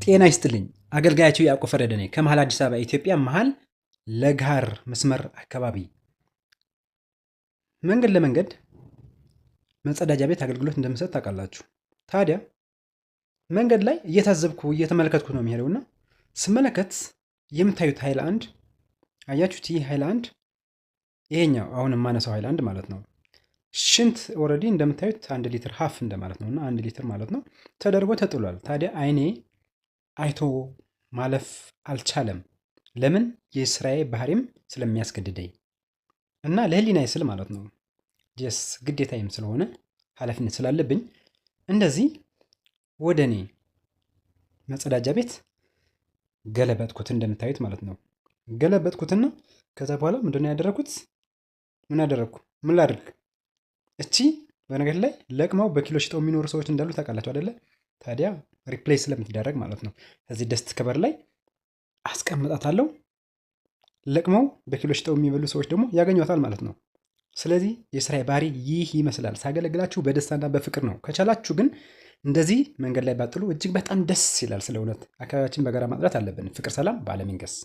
ጤና ይስጥልኝ። አገልጋያችሁ ያዕቆብ ፈረደ ነኝ ከመሃል አዲስ አበባ ኢትዮጵያ መሃል ለጋር መስመር አካባቢ መንገድ ለመንገድ መጸዳጃ ቤት አገልግሎት እንደምሰጥ ታውቃላችሁ። ታዲያ መንገድ ላይ እየታዘብኩ እየተመለከትኩ ነው የሚሄደውና ስመለከት የምታዩት ሃይላንድ አያችሁት? ይህ ሃይላንድ ይሄኛው አሁን የማነሳው ሃይላንድ ማለት ነው። ሽንት ኦልሬዲ እንደምታዩት 1 ሊትር ሀፍ እንደማለት ነውና 1 ሊትር ማለት ነው ተደርጎ ተጥሏል። ታዲያ አይኔ አይቶ ማለፍ አልቻለም። ለምን? የስራዬ ባህሪም ስለሚያስገድደኝ እና ለህሊናዬ ስል ማለት ነው። ጀስ ግዴታዬም ስለሆነ ኃላፊነት ስላለብኝ እንደዚህ ወደ እኔ መጸዳጃ ቤት ገለበጥኩት እንደምታዩት ማለት ነው። ገለበጥኩትና ከዛ በኋላ ምንድነው ያደረኩት? ምን አደረግኩ? ምን ላድርግ? እቺ በነገር ላይ ለቅመው በኪሎ ሽጠው የሚኖሩ ሰዎች እንዳሉ ታውቃላችሁ አይደለ? ታዲያ ሪፕሌስ ስለምትደረግ ማለት ነው እዚህ ደስት ከበር ላይ አስቀምጣታለሁ። ለቅመው በኪሎ ሽጠው የሚበሉ ሰዎች ደግሞ ያገኟታል ማለት ነው። ስለዚህ የስራዬ ባህሪ ይህ ይመስላል። ሳገለግላችሁ በደስታና በፍቅር ነው። ከቻላችሁ ግን እንደዚህ መንገድ ላይ ባጥሉ እጅግ በጣም ደስ ይላል። ስለ እውነት አካባቢያችን በጋራ ማጽዳት አለብን። ፍቅር፣ ሰላም በዓለም ይንገስ።